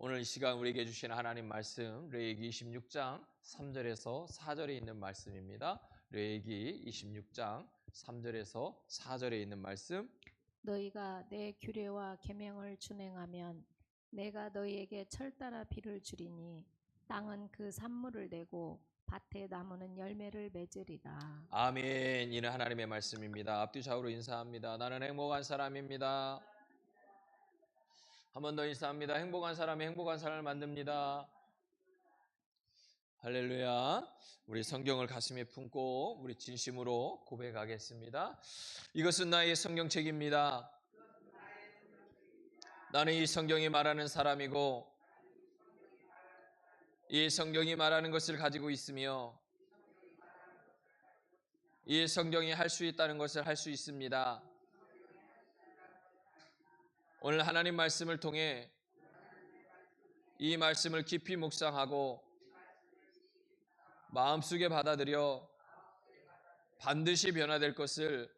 오늘 이 시간 우리에게 주신 하나님 말씀 레위기 26장 3절에서 4절에 있는 말씀입니다. 레위기 26장 3절에서 4절에 있는 말씀. 너희가 내 규례와 계명을 준행하면 내가 너희에게 철따라 비를 주리니 땅은 그 산물을 내고 밭의 나무는 열매를 맺으리라. 아멘. 이는 하나님의 말씀입니다. 앞뒤 좌우로 인사합니다. 나는 행복한 사람입니다. 한 번 더 인사합니다. 행복한 사람이 행복한 사람을 만듭니다. 할렐루야. 우리 성경을 가슴에 품고 우리 진심으로 고백하겠습니다. 이것은 나의 성경책입니다. 나는 이 성경이 말하는 사람이고 이 성경이 말하는 것을 가지고 있으며 이 성경이 할 수 있다는 것을 할 수 있습니다. 오늘 하나님 말씀을 통해 이 말씀을 깊이 묵상하고 마음속에 받아들여 반드시 변화될 것을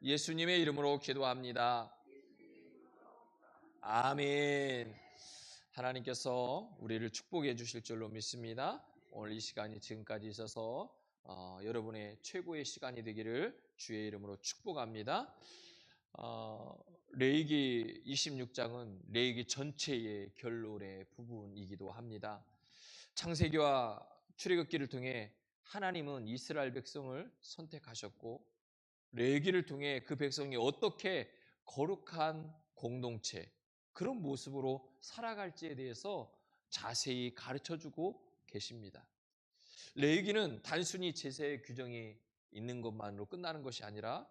예수님의 이름으로 기도합니다. 아멘. 하나님께서 우리를 축복해 주실 줄로 믿습니다. 오늘 이 시간이 지금까지 있어서 여러분의 최고의 시간이 되기를 주의 이름으로 축복합니다. 레위기 26장은 레위기 전체의 결론의 부분이기도 합니다. 창세기와 출애굽기를 통해 하나님은 이스라엘 백성을 선택하셨고 레위기를 통해 그 백성이 어떻게 거룩한 공동체, 그런 모습으로 살아갈지에 대해서 자세히 가르쳐주고 계십니다. 레위기는 단순히 제사의 규정이 있는 것만으로 끝나는 것이 아니라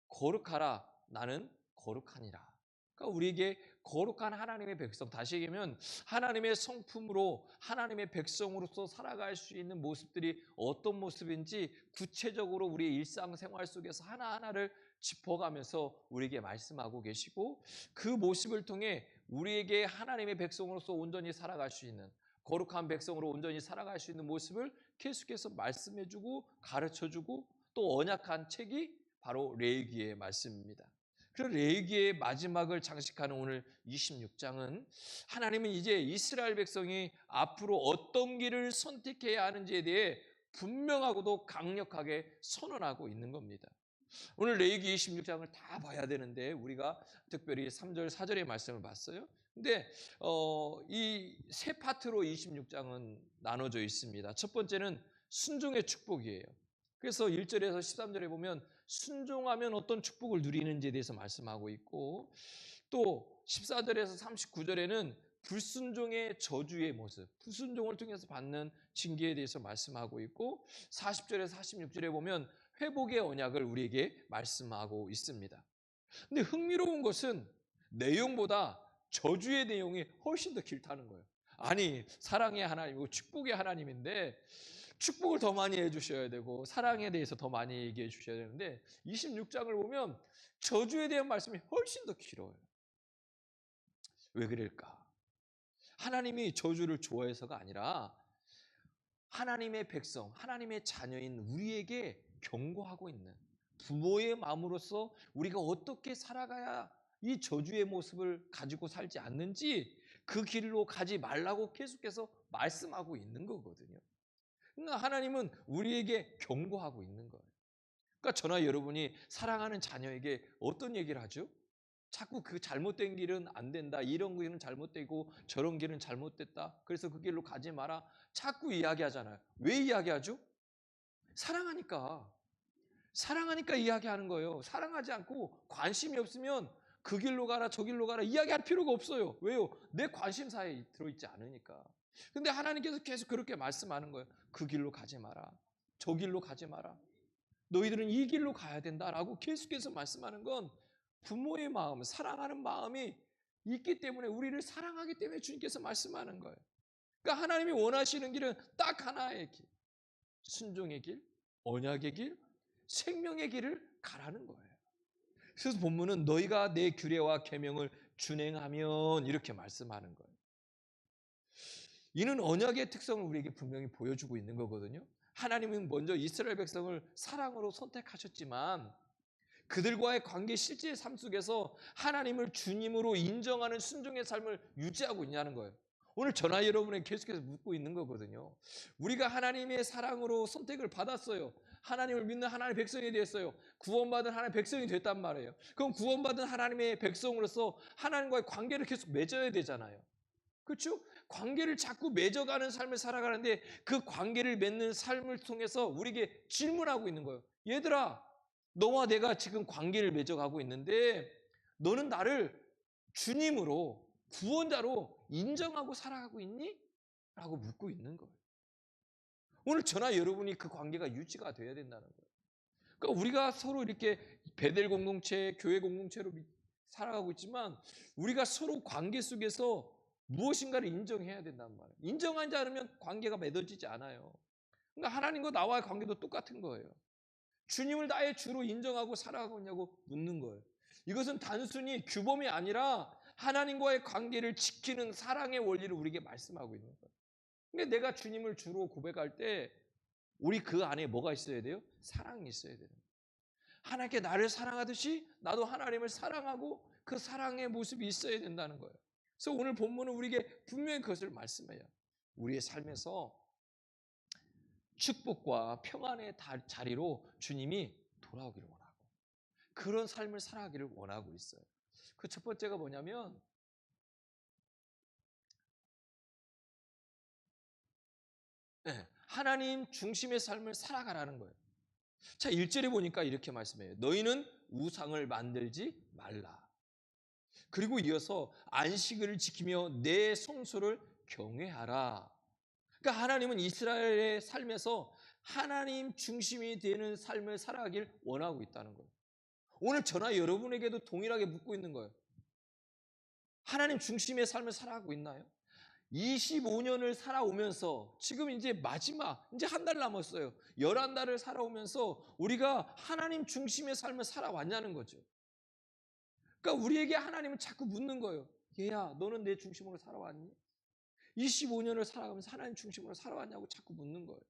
거룩하라, 나는 거룩하니라. 그러니까 우리에게 거룩한 하나님의 백성, 다시 얘기하면 하나님의 성품으로 하나님의 백성으로서 살아갈 수 있는 모습들이 어떤 모습인지 구체적으로 우리의 일상생활 속에서 하나하나를 짚어가면서 우리에게 말씀하고 계시고, 그 모습을 통해 우리에게 하나님의 백성으로서 온전히 살아갈 수 있는, 거룩한 백성으로 온전히 살아갈 수 있는 모습을 계속해서 말씀해주고 가르쳐주고, 또 언약한 책이 바로 레위기의 말씀입니다. 그런 레위기의 마지막을 장식하는 오늘 26장은 하나님은 이제 이스라엘 백성이 앞으로 어떤 길을 선택해야 하는지에 대해 분명하고도 강력하게 선언하고 있는 겁니다. 오늘 레위기 26장을 다 봐야 되는데 우리가 특별히 3절 4절의 말씀을 봤어요. 근데 이 세 파트로 26장은 나눠져 있습니다. 첫 번째는 순종의 축복이에요. 그래서 1절에서 13절에 보면 순종하면 어떤 축복을 누리는지에 대해서 말씀하고 있고, 또 14절에서 39절에는 불순종의 저주의 모습, 불순종을 통해서 받는 징계에 대해서 말씀하고 있고, 40절에서 46절에 보면 회복의 언약을 우리에게 말씀하고 있습니다. 근데 흥미로운 것은 내용보다 저주의 내용이 훨씬 더 길다는 거예요. 아니, 사랑의 하나님이고 축복의 하나님인데 축복을 더 많이 해주셔야 되고 사랑에 대해서 더 많이 얘기해 주셔야 되는데 26장을 보면 저주에 대한 말씀이 훨씬 더 길어요. 왜 그럴까? 하나님이 저주를 좋아해서가 아니라 하나님의 백성, 하나님의 자녀인 우리에게 경고하고 있는, 부모의 마음으로서 우리가 어떻게 살아가야 이 저주의 모습을 가지고 살지 않는지 그 길로 가지 말라고 계속해서 말씀하고 있는 거거든요. 그러니까 하나님은 우리에게 경고하고 있는 거예요. 그러니까 저나 여러분이 사랑하는 자녀에게 어떤 얘기를 하죠? 자꾸 그 잘못된 길은 안 된다, 이런 길은 잘못되고 저런 길은 잘못됐다, 그래서 그 길로 가지 마라, 자꾸 이야기하잖아요. 왜 이야기하죠? 사랑하니까. 사랑하니까 이야기하는 거예요. 사랑하지 않고 관심이 없으면 그 길로 가라 저 길로 가라 이야기할 필요가 없어요. 왜요? 내 관심사에 들어있지 않으니까. 근데 하나님께서 계속 그렇게 말씀하는 거예요. 그 길로 가지 마라, 저 길로 가지 마라, 너희들은 이 길로 가야 된다라고 계속해서 말씀하는 건 부모의 마음, 사랑하는 마음이 있기 때문에, 우리를 사랑하기 때문에 주님께서 말씀하는 거예요. 그러니까 하나님이 원하시는 길은 딱 하나의 길, 순종의 길, 언약의 길, 생명의 길을 가라는 거예요. 그래서 본문은 너희가 내 규례와 계명을 준행하면 이렇게 말씀하는 거예요. 이는 언약의 특성을 우리에게 분명히 보여주고 있는 거거든요. 하나님은 먼저 이스라엘 백성을 사랑으로 선택하셨지만 그들과의 관계 실제의 삶 속에서 하나님을 주님으로 인정하는 순종의 삶을 유지하고 있냐는 거예요. 오늘 저나 여러분에 계속해서 묻고 있는 거거든요. 우리가 하나님의 사랑으로 선택을 받았어요. 하나님을 믿는 하나님의 백성이 되었어요. 구원받은 하나님의 백성이 됐단 말이에요. 그럼 구원받은 하나님의 백성으로서 하나님과의 관계를 계속 맺어야 되잖아요. 그렇죠? 관계를 자꾸 맺어가는 삶을 살아가는데 그 관계를 맺는 삶을 통해서 우리에게 질문하고 있는 거예요. 얘들아, 너와 내가 지금 관계를 맺어가고 있는데 너는 나를 주님으로 구원자로 인정하고 살아가고 있니? 라고 묻고 있는 거예요. 오늘 저나 여러분이 그 관계가 유지가 돼야 된다는 거예요. 그러니까 우리가 서로 이렇게 베델 공동체, 교회 공동체로 살아가고 있지만 우리가 서로 관계 속에서 무엇인가를 인정해야 된단 말이에요. 인정하지 않으면 관계가 맺어지지 않아요. 그러니까 하나님과 나와의 관계도 똑같은 거예요. 주님을 나의 주로 인정하고 살아가고 있냐고 묻는 거예요. 이것은 단순히 규범이 아니라 하나님과의 관계를 지키는 사랑의 원리를 우리에게 말씀하고 있는 거예요. 그러니까 내가 주님을 주로 고백할 때 우리 그 안에 뭐가 있어야 돼요? 사랑이 있어야 되는 거예요. 하나님께 나를 사랑하듯이 나도 하나님을 사랑하고 그 사랑의 모습이 있어야 된다는 거예요. 그래서 오늘 본문은 우리에게 분명히 그것을 말씀해요. 우리의 삶에서 축복과 평안의 자리로 주님이 돌아오기를 원하고 그런 삶을 살아가기를 원하고 있어요. 그 첫 번째가 뭐냐면 하나님 중심의 삶을 살아가라는 거예요. 자, 1절에 보니까 이렇게 말씀해요. 너희는 우상을 만들지 말라. 그리고 이어서 안식일을 지키며 내 성소를 경외하라. 그러니까 하나님은 이스라엘의 삶에서 하나님 중심이 되는 삶을 살아가길 원하고 있다는 거예요. 오늘 저나 여러분에게도 동일하게 묻고 있는 거예요. 하나님 중심의 삶을 살아가고 있나요? 25년을 살아오면서 지금 이제 마지막 이제 한 달 남았어요. 11달을 살아오면서 우리가 하나님 중심의 삶을 살아왔냐는 거죠. 그러니까 우리에게 하나님은 자꾸 묻는 거예요. 얘야, 너는 내 중심으로 살아왔니? 25년을 살아가면서 하나님 중심으로 살아왔냐고 자꾸 묻는 거예요.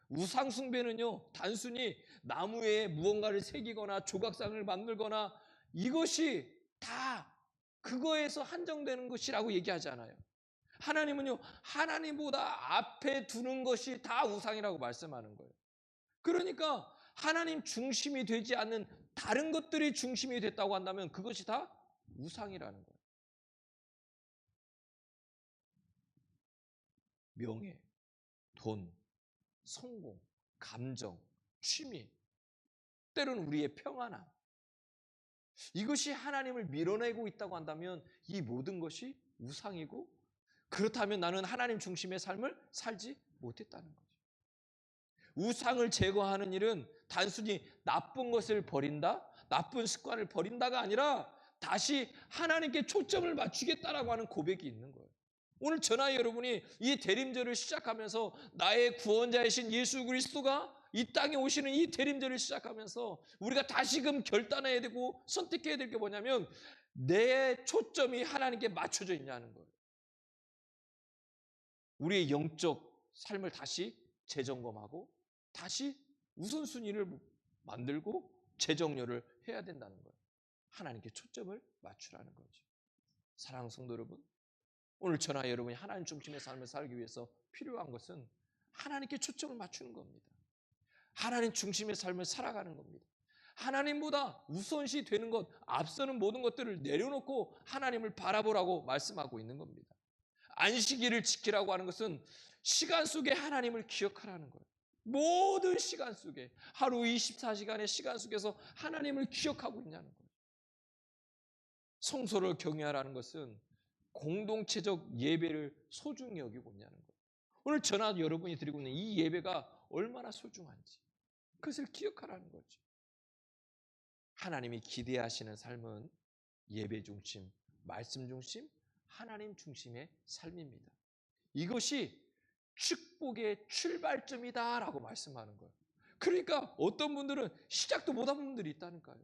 우상 숭배는요, 단순히 나무에 무언가를 새기거나 조각상을 만들거나 이것이 다 그거에서 한정되는 것이라고 얘기하지 않아요. 하나님은요, 하나님보다 앞에 두는 것이 다 우상이라고 말씀하는 거예요. 그러니까 하나님 중심이 되지 않는 다른 것들이 중심이 됐다고 한다면 그것이 다 우상이라는 거예요. 명예, 돈, 성공, 감정, 취미, 때로는 우리의 평안함. 이것이 하나님을 밀어내고 있다고 한다면 이 모든 것이 우상이고 그렇다면 나는 하나님 중심의 삶을 살지 못했다는 거죠. 우상을 제거하는 일은 단순히 나쁜 것을 버린다, 나쁜 습관을 버린다가 아니라 다시 하나님께 초점을 맞추겠다라고 하는 고백이 있는 거예요. 오늘 저나 여러분이 이 대림절을 시작하면서 나의 구원자이신 예수 그리스도가 이 땅에 오시는 이 대림절을 시작하면서 우리가 다시금 결단해야 되고 선택해야 될 게 뭐냐면 내 초점이 하나님께 맞춰져 있냐는 거예요. 우리의 영적 삶을 다시 재점검하고 다시 우선순위를 만들고 재정렬을 해야 된다는 거예요. 하나님께 초점을 맞추라는 거죠. 사랑하는 성도 여러분, 오늘 저나 여러분이 하나님 중심의 삶을 살기 위해서 필요한 것은 하나님께 초점을 맞추는 겁니다. 하나님 중심의 삶을 살아가는 겁니다. 하나님보다 우선시 되는 것, 앞서는 모든 것들을 내려놓고 하나님을 바라보라고 말씀하고 있는 겁니다. 안식일을 지키라고 하는 것은 시간 속에 하나님을 기억하라는 거예요. 모든 시간 속에 하루 24시간의 시간 속에서 하나님을 기억하고 있냐는 거예요. 성소를 경외하라는 것은 공동체적 예배를 소중히 여기고 있냐는 거예요. 오늘 저나 여러분이 드리고 있는 이 예배가 얼마나 소중한지 그것을 기억하라는 거죠. 하나님이 기대하시는 삶은 예배 중심, 말씀 중심, 하나님 중심의 삶입니다. 이것이 축복의 출발점이다라고 말씀하는 거예요. 그러니까 어떤 분들은 시작도 못한 분들이 있다니까요.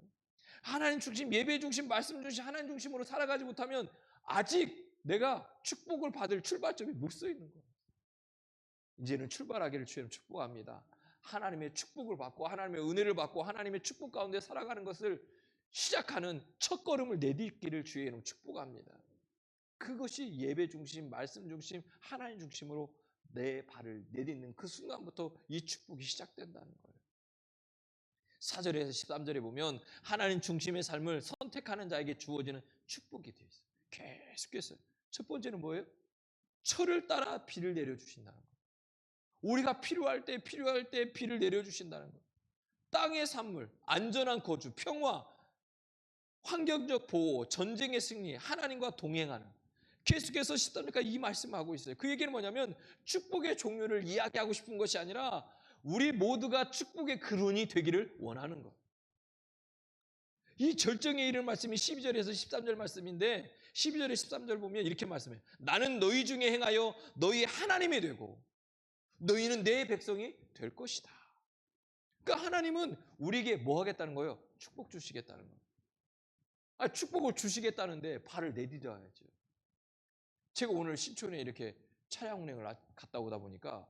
하나님 중심, 예배 중심, 말씀 중심, 하나님 중심으로 살아가지 못하면 아직 내가 축복을 받을 출발점이 못 서 있는 거예요. 이제는 출발하기를 주님 축복합니다. 하나님의 축복을 받고 하나님의 은혜를 받고 하나님의 축복 가운데 살아가는 것을 시작하는 첫걸음을 내딛기를 주의 이름으로 축복합니다. 그것이 예배 중심, 말씀 중심, 하나님 중심으로 내 발을 내딛는 그 순간부터 이 축복이 시작된다는 거예요. 4절에서 13절에 보면 하나님 중심의 삶을 선택하는 자에게 주어지는 축복이 되어 있어요. 계속해서 첫 번째는 뭐예요? 철을 따라 비를 내려주신다는 거예요. 우리가 필요할 때 비를 내려주신다는 거예요. 땅의 산물, 안전한 거주, 평화, 환경적 보호, 전쟁의 승리, 하나님과 동행하는, 계속해서 13절까지 이 말씀을 하고 있어요. 그 얘기는 뭐냐면 축복의 종류를 이야기하고 싶은 것이 아니라 우리 모두가 축복의 근원이 되기를 원하는 것. 이 절정에 이르는 말씀이 12절에서 13절 말씀인데 12절에 13절 보면 이렇게 말씀해요. 나는 너희 중에 행하여 너희 하나님이 되고 너희는 내 백성이 될 것이다. 그러니까 하나님은 우리에게 뭐 하겠다는 거예요? 축복 주시겠다는 거예요. 축복을 주시겠다는데 발을 내디뎌야죠. 제가 오늘 신촌에 이렇게 차량 운행을 갔다 오다 보니까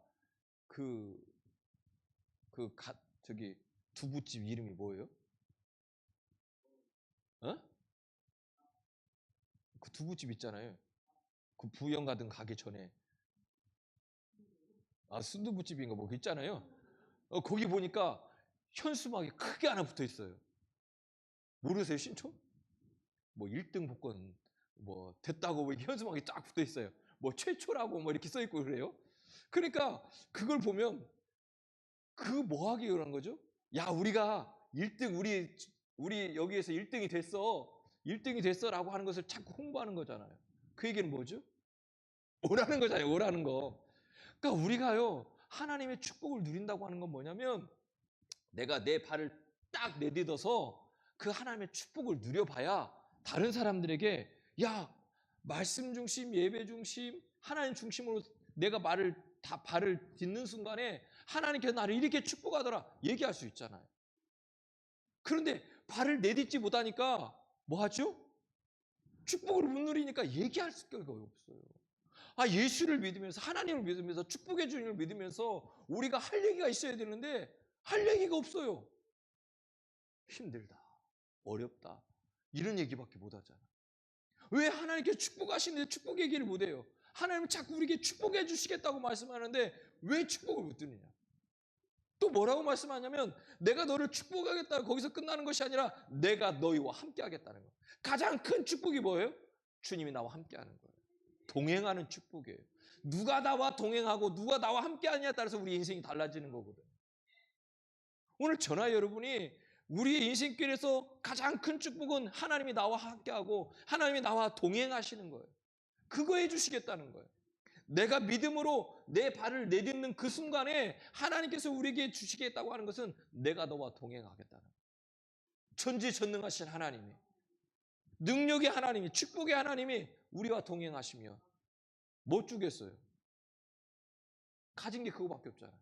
저기 두부집 이름이 뭐예요? 그 두부집 있잖아요. 그 부영 가든 가기 전에 순두부집인가 뭐 있잖아요. 거기 보니까 현수막이 크게 하나 붙어 있어요. 모르세요, 신촌? 뭐 1등 복권 뭐 됐다고 뭐 현수막이 쫙 붙어 있어요. 뭐 최초라고 뭐 이렇게 써 있고 그래요. 그러니까 그걸 보면 뭐 하기 그런 거죠? 야, 우리가 1등 우리 여기에서 1등이 됐어라고 하는 것을 자꾸 홍보하는 거잖아요. 그 얘기는 뭐죠? 오라는 거잖아요. 오라는 거. 그러니까 우리가요, 하나님의 축복을 누린다고 하는 건 뭐냐면 내가 내 발을 딱 내딛어서 그 하나님의 축복을 누려봐야 다른 사람들에게 야, 말씀 중심, 예배 중심, 하나님 중심으로 내가 발을 딛는 순간에 하나님께서 나를 이렇게 축복하더라 얘기할 수 있잖아요. 그런데 발을 내딛지 못하니까 뭐 하죠? 축복을 못 누리니까 얘기할 수가 없어요. 예수를 믿으면서 하나님을 믿으면서 축복의 주님을 믿으면서 우리가 할 얘기가 있어야 되는데 할 얘기가 없어요. 힘들다, 어렵다 이런 얘기밖에 못 하잖아. 왜 하나님께 축복하시는데 축복 얘기를 못 해요? 하나님은 자꾸 우리에게 축복해 주시겠다고 말씀하는데 왜 축복을 못 드느냐? 또 뭐라고 말씀하냐면 내가 너를 축복하겠다 거기서 끝나는 것이 아니라 내가 너희와 함께 하겠다는 거예요. 가장 큰 축복이 뭐예요? 주님이 나와 함께 하는 거예요. 동행하는 축복이에요. 누가 나와 동행하고 누가 나와 함께 하느냐에 따라서 우리 인생이 달라지는 거거든요. 오늘 저나 여러분이 우리의 인생길에서 가장 큰 축복은 하나님이 나와 함께하고 하나님이 나와 동행하시는 거예요. 그거 해주시겠다는 거예요. 내가 믿음으로 내 발을 내딛는 그 순간에 하나님께서 우리에게 주시겠다고 하는 것은 내가 너와 동행하겠다는 거예요. 전지전능하신 하나님이, 능력의 하나님이, 축복의 하나님이 우리와 동행하시며 못 주겠어요. 가진 게 그거밖에 없잖아요.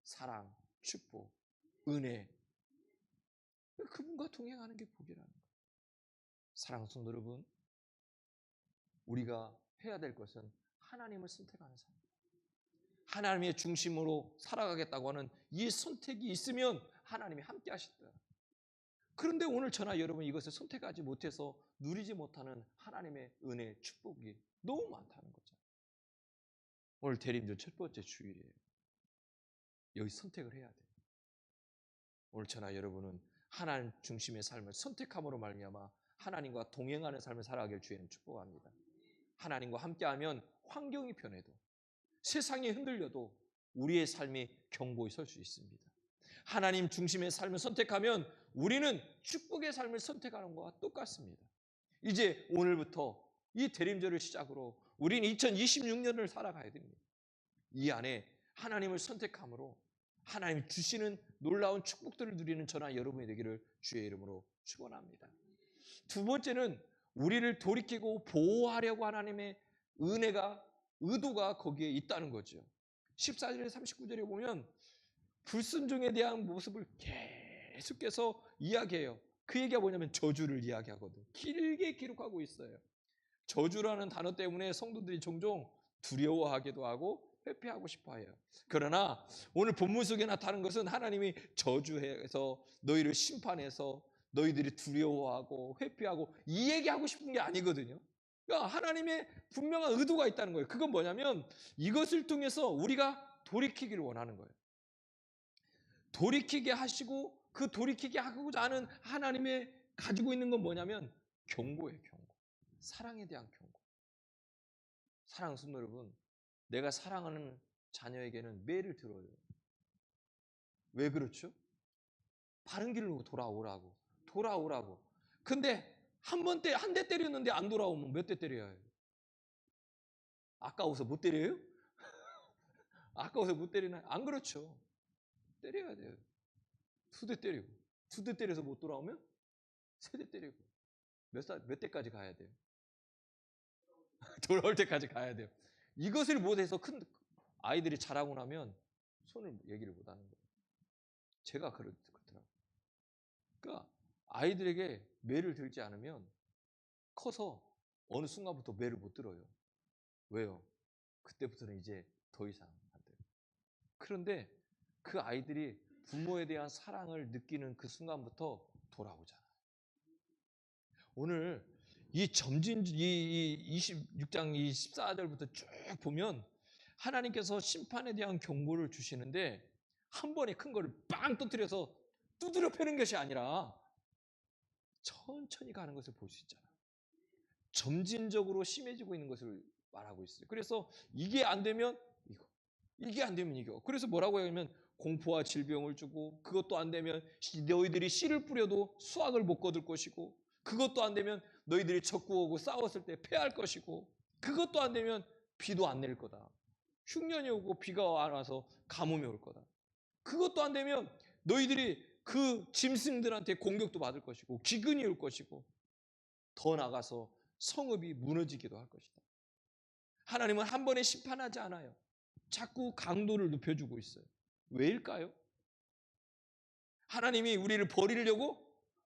사랑, 축복, 은혜. 그분과 동행하는 게 복이라는 거예요. 사랑하는 성도 여러분, 우리가 해야 될 것은 하나님을 선택하는 삶. 하나님의 중심으로 살아가겠다고 하는 이 선택이 있으면 하나님이 함께 하시더라. 그런데 오늘 저나 여러분 이것을 선택하지 못해서 누리지 못하는 하나님의 은혜, 축복이 너무 많다는 거죠. 오늘 대림절 첫 번째 주일이에요. 여기 선택을 해야 돼요. 오늘 저나 여러분은 하나님 중심의 삶을 선택함으로 말미암아 하나님과 동행하는 삶을 살아가길 주의는 축복합니다. 하나님과 함께하면 환경이 변해도 세상이 흔들려도 우리의 삶이 견고히 설 수 있습니다. 하나님 중심의 삶을 선택하면 우리는 축복의 삶을 선택하는 것과 똑같습니다. 이제 오늘부터 이 대림절을 시작으로 우리는 2026년을 살아가야 됩니다. 이 안에 하나님을 선택함으로 하나님이 주시는 놀라운 축복들을 누리는 저나 여러분이 되기를 주의 이름으로 축원합니다. 두 번째는 우리를 돌이키고 보호하려고 하나님의 의도가 거기에 있다는 거죠. 14절에 39절에 보면 불순종에 대한 모습을 계속해서 이야기해요. 그 얘기가 뭐냐면 저주를 이야기하거든. 길게 기록하고 있어요. 저주라는 단어 때문에 성도들이 종종 두려워하기도 하고 회피하고 싶어 해요. 그러나 오늘 본문 속에 나타나는 것은 하나님이 저주해서 너희를 심판해서 너희들이 두려워하고 회피하고 이 얘기하고 싶은 게 아니거든요. 그러니까 하나님의 분명한 의도가 있다는 거예요. 그건 뭐냐면 이것을 통해서 우리가 돌이키기를 원하는 거예요. 돌이키게 하시고 그 돌이키게 하고자 하는 하나님의 가지고 있는 건 뭐냐면 경고예요. 경고. 사랑에 대한 경고. 사랑하는 성도 여러분, 내가 사랑하는 자녀에게는 매를 들어요. 왜 그렇죠? 바른 길로 돌아오라고. 근데 한 대 때렸는데 안 돌아오면 몇 대 때려야 해요? 아까워서 못 때려요? 아까워서 못 때리나요? 안 그렇죠. 때려야 돼요. 2대 때리고. 2대 때려서 못 돌아오면 3대 때리고. 몇 대까지 가야 돼요? 돌아올 때까지 가야 돼요. 이것을 못해서 큰 아이들이 자라고 나면 손을 얘기를 못 하는 거예요. 제가 그렇더라고요. 그러니까 아이들에게 매를 들지 않으면 커서 어느 순간부터 매를 못 들어요. 왜요? 그때부터는 이제 더 이상 안 돼요. 그런데 그 아이들이 부모에 대한 사랑을 느끼는 그 순간부터 돌아오잖아요. 오늘 이 26장 14절부터 쭉 보면 하나님께서 심판에 대한 경고를 주시는데 한 번에 큰 거를 빵 터뜨려서 두드려 패는 것이 아니라 천천히 가는 것을 볼 수 있잖아요. 점진적으로 심해지고 있는 것을 말하고 있어요. 그래서 이게 안 되면 이거, 이게 안 되면 이거. 그래서 뭐라고 하냐면 공포와 질병을 주고 그것도 안 되면 너희들이 씨를 뿌려도 수확을 못 거둘 것이고 그것도 안 되면 너희들이 적구하고 싸웠을 때 패할 것이고 그것도 안 되면 비도 안 내릴 거다. 흉년이 오고 비가 안 와서 가뭄이 올 거다. 그것도 안 되면 너희들이 그 짐승들한테 공격도 받을 것이고 기근이 올 것이고 더 나가서 성읍이 무너지기도 할 것이다. 하나님은 한 번에 심판하지 않아요. 자꾸 강도를 높여주고 있어요. 왜일까요? 하나님이 우리를 버리려고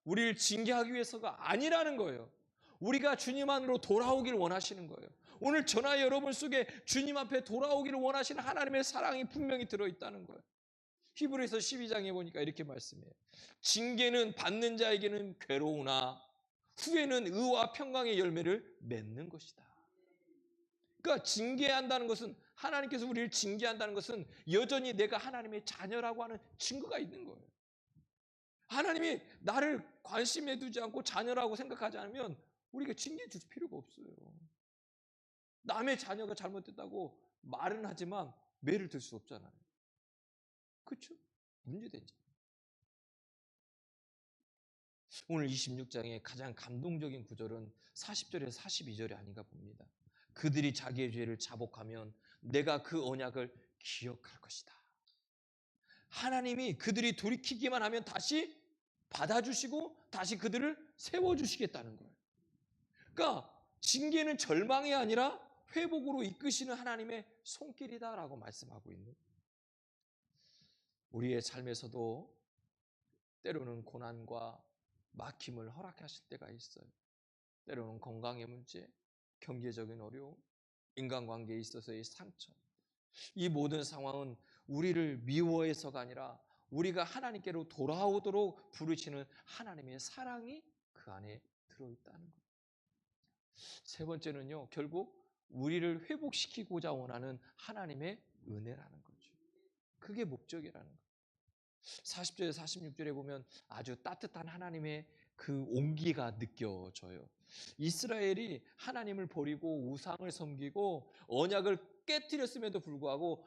우리를 징계하기 위해서가 아니라는 거예요. 우리가 주님 안으로 돌아오기를 원하시는 거예요. 오늘 저나 여러분 속에 주님 앞에 돌아오기를 원하시는 하나님의 사랑이 분명히 들어있다는 거예요. 히브리서 12장에 보니까 이렇게 말씀해요. 징계는 받는 자에게는 괴로우나 후에는 의와 평강의 열매를 맺는 것이다. 그러니까 징계한다는 것은 하나님께서 우리를 징계한다는 것은 여전히 내가 하나님의 자녀라고 하는 증거가 있는 거예요. 하나님이 나를 관심에 두지 않고 자녀라고 생각하지 않으면 우리가 징계 줄 필요가 없어요. 남의 자녀가 잘못됐다고 말은 하지만 매를 들 수 없잖아요. 그렇죠? 문제되죠. 오늘 26장의 가장 감동적인 구절은 40절에서 42절이 아닌가 봅니다. 그들이 자기의 죄를 자복하면 내가 그 언약을 기억할 것이다. 하나님이 그들이 돌이키기만 하면 다시 받아주시고 다시 그들을 세워주시겠다는 거예요. 그러니까 징계는 절망이 아니라 회복으로 이끄시는 하나님의 손길이다라고 말씀하고 있는 우리의 삶에서도 때로는 고난과 막힘을 허락하실 때가 있어요. 때로는 건강의 문제, 경제적인 어려움, 인간관계에 있어서의 상처. 이 모든 상황은 우리를 미워해서가 아니라 우리가 하나님께로 돌아오도록 부르시는 하나님의 사랑이 그 안에 들어있다는 거예요. 세 번째는요, 결국 우리를 회복시키고자 원하는 하나님의 은혜라는 거죠. 그게 목적이라는 거예요. 40절에 46절에 보면 아주 따뜻한 하나님의 그 온기가 느껴져요. 이스라엘이 하나님을 버리고 우상을 섬기고 언약을 깨뜨렸음에도 불구하고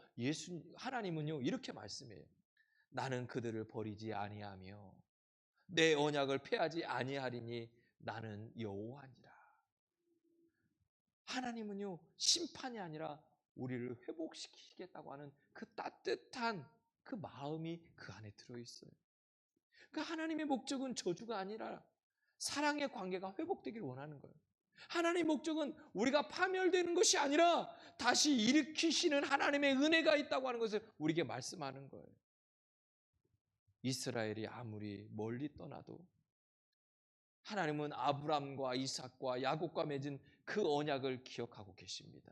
하나님은요 이렇게 말씀해요. 나는 그들을 버리지 아니하며 내 언약을 폐하지 아니하리니 나는 여호와니라. 하나님은요 심판이 아니라 우리를 회복시키겠다고 하는 그 따뜻한 그 마음이 그 안에 들어있어요. 그 하나님의 목적은 저주가 아니라 사랑의 관계가 회복되기를 원하는 거예요. 하나님의 목적은 우리가 파멸되는 것이 아니라 다시 일으키시는 하나님의 은혜가 있다고 하는 것을 우리에게 말씀하는 거예요. 이스라엘이 아무리 멀리 떠나도 하나님은 아브람과 이삭과 야곱과 맺은 그 언약을 기억하고 계십니다.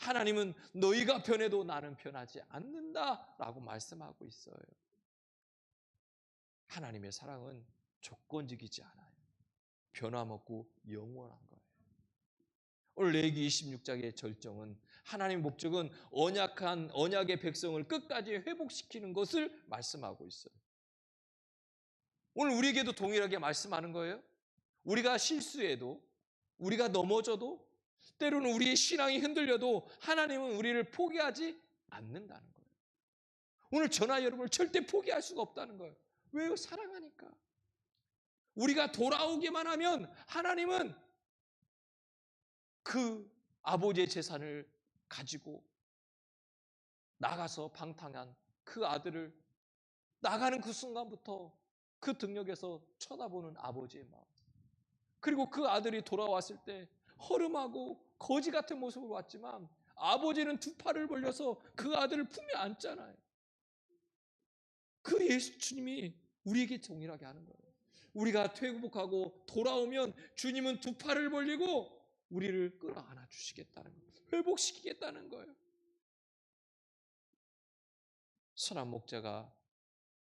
하나님은 너희가 변해도 나는 변하지 않는다라고 말씀하고 있어요. 하나님의 사랑은 조건적이지 않아요. 변함없고 영원한 거예요. 오늘 레위기 26장의 절정은 하나님의 목적은 언약의 백성을 끝까지 회복시키는 것을 말씀하고 있어요. 오늘 우리에게도 동일하게 말씀하는 거예요. 우리가 실수해도, 우리가 넘어져도, 때로는 우리의 신앙이 흔들려도 하나님은 우리를 포기하지 않는다는 거예요. 오늘 저나 여러분을 절대 포기할 수가 없다는 거예요. 왜요? 사랑하니까. 우리가 돌아오기만 하면 하나님은 그 아버지의 재산을 가지고 나가서 방탕한 그 아들을 나가는 그 순간부터 그 등역에서 쳐다보는 아버지의 마음, 그리고 그 아들이 돌아왔을 때 허름하고 거지 같은 모습으로 왔지만 아버지는 두 팔을 벌려서 그 아들을 품에 안잖아요. 그 예수 주님이 우리에게 동일하게 하는 거예요. 우리가 퇴복하고 돌아오면 주님은 두 팔을 벌리고 우리를 끌어안아 주시겠다는 거예요. 회복시키겠다는 거예요. 선한 목자가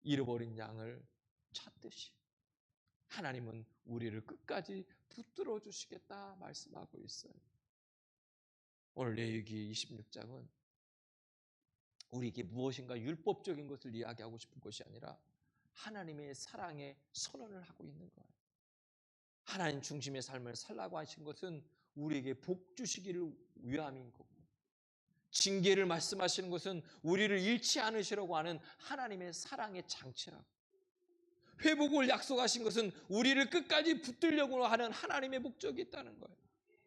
잃어버린 양을 찾듯이 하나님은 우리를 끝까지 붙들어 주시겠다 말씀하고 있어요. 오늘 레위기 26장은 우리에게 무엇인가 율법적인 것을 이야기하고 싶은 것이 아니라 하나님의 사랑의 선언을 하고 있는 거예요. 하나님 중심의 삶을 살라고 하신 것은 우리에게 복 주시기를 위함인 거고, 징계를 말씀하시는 것은 우리를 잃지 않으시려고 하는 하나님의 사랑의 장치라고, 회복을 약속하신 것은 우리를 끝까지 붙들려고 하는 하나님의 목적이 있다는 거예요.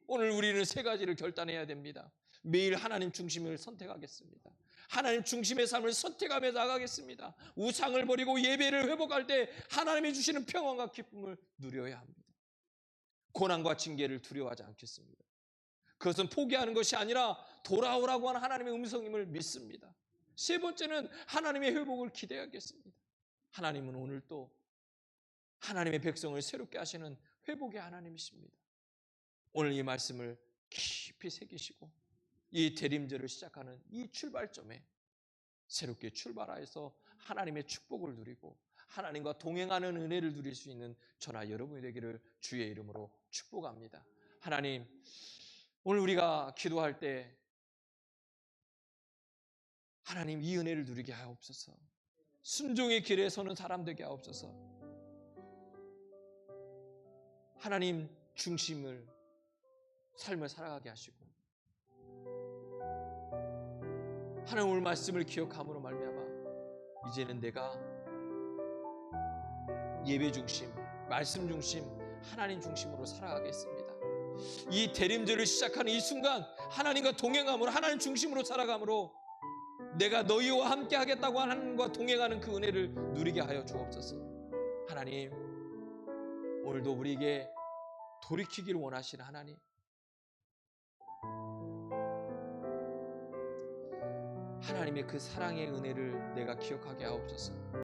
오늘 우리는 세 가지를 결단해야 됩니다. 매일 하나님 중심을 선택하겠습니다. 하나님 중심의 삶을 선택하며 나가겠습니다. 우상을 버리고 예배를 회복할 때 하나님이 주시는 평안과 기쁨을 누려야 합니다. 고난과 징계를 두려워하지 않겠습니다. 그것은 포기하는 것이 아니라 돌아오라고 하는 하나님의 음성임을 믿습니다. 세 번째는 하나님의 회복을 기대하겠습니다. 하나님은 오늘 또 하나님의 백성을 새롭게 하시는 회복의 하나님이십니다. 오늘 이 말씀을 깊이 새기시고 이 대림절을 시작하는 이 출발점에 새롭게 출발하여서 하나님의 축복을 누리고 하나님과 동행하는 은혜를 누릴 수 있는 저나 여러분이 되기를 주의 이름으로 축복합니다. 하나님, 오늘 우리가 기도할 때 하나님 이 은혜를 누리게 하옵소서. 순종의 길에 서는 사람 되게 하옵소서. 하나님 중심을 삶을 살아가게 하시고 하나님 오늘 말씀을 기억함으로 말미암아 이제는 내가 예배 중심, 말씀 중심, 하나님 중심으로 살아가겠습니다. 이 대림절을 시작하는 이 순간 하나님과 동행함으로, 하나님 중심으로 살아감으로 내가 너희와 함께 하겠다고 하나님과 동행하는 그 은혜를 누리게 하여 주옵소서. 하나님, 오늘도 우리에게 돌이키기를 원하시는 하나님, 하나님의 그 사랑의 은혜를 내가 기억하게 하옵소서.